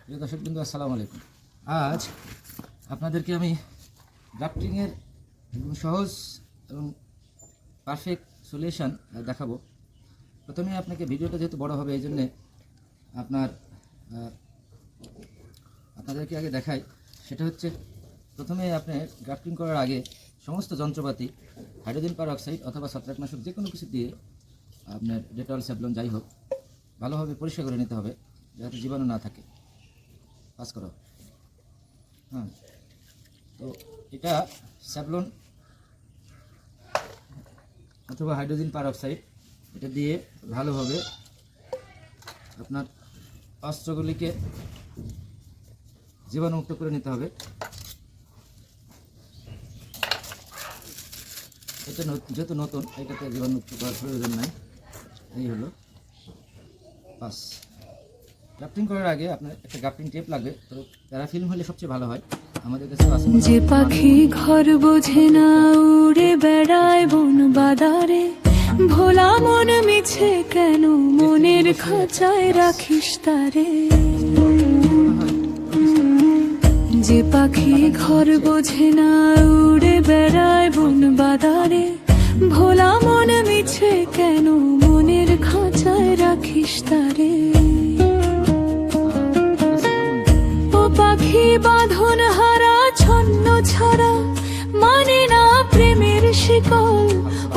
প্রিয় দর্শকবৃন্দ, আসসালামু আলাইকুম। আজ আপনাদেরকে আমি গ্রাফটিংয়ের সহজ এবং পারফেক্ট সলিউশন দেখাবো। প্রথমে আপনাকে ভিডিওটা যেহেতু বড় হবে এই জন্যে আপনাদেরকে আগে দেখাই। সেটা হচ্ছে, প্রথমে আপনি গ্রাফটিং করার আগে সমস্ত যন্ত্রপাতি হাইড্রোজেন পারঅক্সাইড অথবা ছত্রাকনাশক যে কোনো কিছু দিয়ে আপনার ডেটল, স্যাভলন যাই হোক ভালোভাবে পরিষ্কার করে নিতে হবে, যাতে জীবাণু না থাকে। পাস করো। হ্যাঁ, তো এটা স্যাভলন অথবা হাইড্রোজেন পারঅক্সাইড এটা দিয়ে ভালোভাবে আপনার অস্ত্রগুলিকে জীবাণুমুক্ত করে নিতে হবে। এটা যেহেতু নতুন, এটাতে জীবাণুমুক্ত করার প্রয়োজন নাই। এই হলো পাস। গ্রাফটিং করার আগে আপনার একটা গ্রাফটিং টেপ লাগবে, তো প্যারাফিল্ম হলে সবচেয়ে ভালো হয়। আমাদের কাছে যে পাখি ঘর বোঝে না উড়ে বেড়ায় বন বাদারে, ভোলা মন মিছে কেন মনের খাঁচায় রাখিস তারে। যে পাখি ঘর বোঝে না উড়ে বেড়ায় বন বাদারে, ভোলা মন মিছে কেন মনের খাঁচায় রাখিস তারে। ও পাখি বাঁধন হারা ছন্ন ছাড়া মানে না প্রেমের শিকল।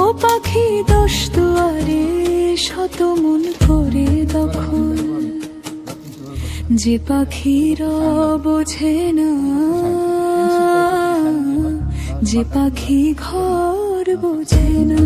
ও পাখি দশ দুয়ারে শত মন করে দখল। যে পাখিরা বোঝে না, যে পাখি ঘর বোঝে না।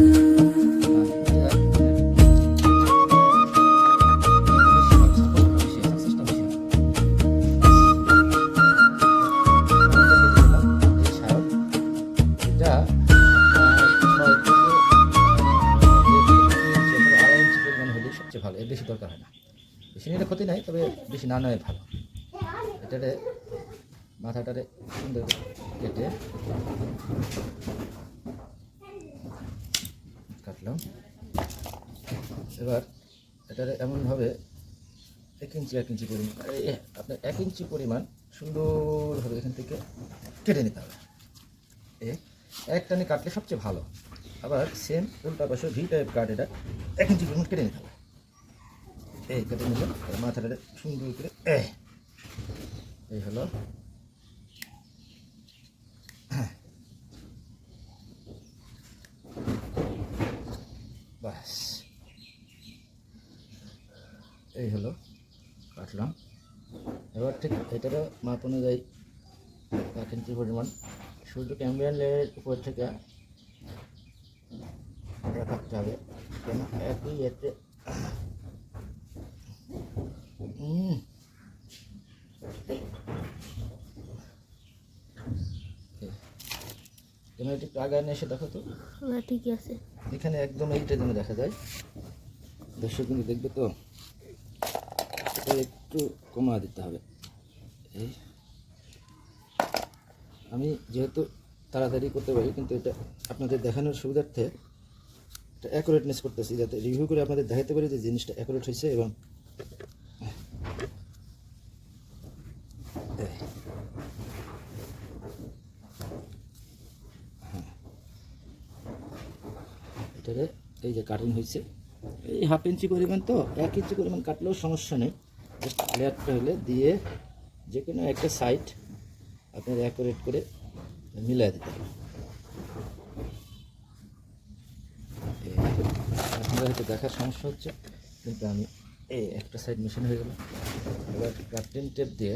ভালো, এর বেশি দরকার হয় না। বেশি নিলে ক্ষতি নাই, তবে বেশি না নয় ভালো। এটারে মাথাটারে সুন্দর কেটে কাটলাম। এবার এটারে এমনভাবে 1 ইঞ্চি পরিমাণ, আপনার 1 ইঞ্চি পরিমাণ সুন্দরভাবে এখান থেকে কেটে নিতে হবে। এক টানে কাটলে সবচেয়ে ভালো। আবার সেম উল্টা পাশে ভি টাইপ কাট, এটা 1 ইঞ্চি পরিমাণ কেটে নিতে হবে। এই কেটে নিলাম, মাথাটা সুন্দর করে এই হলো। বাস, এই হলো কাটলাম। এবার ঠিক এটারও মাপ অনুযায়ী 1 ইঞ্চি পরিমাণ শুধু ক্যাম্বিয়ান লেয়ারের উপর থেকে রাখতে হবে, কেন একই এতে একটু আগে এসে দেখো তো। ঠিক আছে, এখানে একদম এইটা যেন দেখা যায়, দর্শক কিন্তু দেখবে তো। এটা একটু কমা দিতে হবে। এই আমি যেহেতু তাড়াতাড়ি করতে পারি, কিন্তু এটা আপনাদের দেখানোর সুবিধার্থে এটা অ্যাকুরেটনেস করতেছি, যাতে রিভিউ করে আপনাদের দেখাতে পারি যে জিনিসটা অ্যাকুরেট হয়েছে। এবং এটারে এই যে কাটিং হয়েছে, এই 1/2 ইঞ্চি পরিমাণ, তো 1 ইঞ্চি পরিমাণ কাটলেও সমস্যা নেই। লেয়ারটা হলে দিয়ে যে কোনো একটা সাইড আপনার অ্যাকুরেট করে মিলাই দিতে হবে। আপনারা হয়তো দেখার সমস্যা হচ্ছে, কিন্তু আমি এই একটা সাইড মেশিন হয়ে গেল। এবার গ্রাফটিং টেপ দিয়ে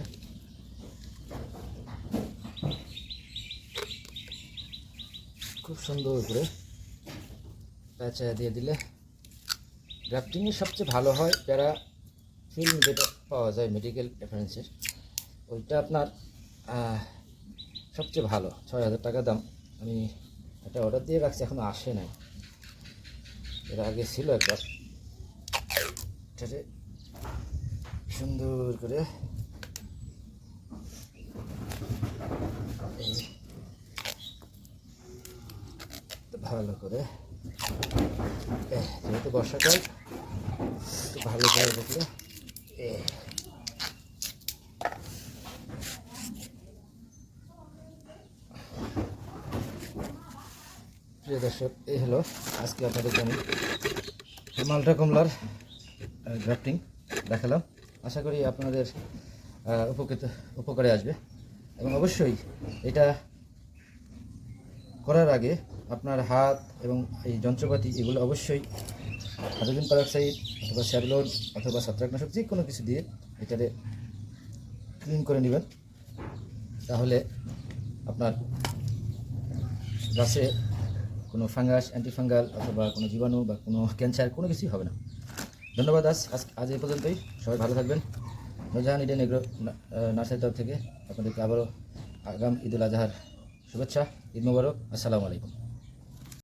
খুব সুন্দর করে প্যাঁচা দিয়ে দিলে গ্রাফটিংয়ে সবচেয়ে ভালো হয়। প্যারা ফিল্ম যেটা পাওয়া যায় মেডিকেল রেফারেন্সের, ওইটা আপনার সবচেয়ে ভালো। 6000 টাকা দাম। আমি এটা অর্ডার দিয়ে রাখছি, এখনও আসে নাই। এর আগে ছিল একবার। এটাতে সুন্দর করে ভালো করে, যেহেতু বর্ষাকাল একটু ভালো করে দেখলে প্রিয় দর্শক, এই হলো আজকে আপনাদেরকে আমি মালটা কমলার গ্রাফটিং দেখালাম। আশা করি আপনাদের উপকারে আসবে, এবং অবশ্যই এটা করার আগে আপনার হাত এবং এই যন্ত্রপাতি এগুলো অবশ্যই হাইড্রোজেন পারঅক্সাইড অথবা স্যাভলন অথবা ছত্রাকনাশক যে কোনো কিছু দিয়ে এটারে ক্লিন করে নেবেন। তাহলে আপনার গাছে কোনো ফাঙ্গাস, অ্যান্টিফাঙ্গাল অথবা কোনো জীবাণু বা কোনো ক্যান্সার কোনো কিছুই হবে না। ধন্যবাদ। আজ এই পর্যন্তই। সবাই ভালো থাকবেন। নূরজাহান ইডেন এগ্রো নার্সারির তরফ থেকে আপনাদেরকে আবারও আগাম ঈদুল আজহার শুভেচ্ছা। ঈদ মোবারক। আসসালামু আলাইকুম।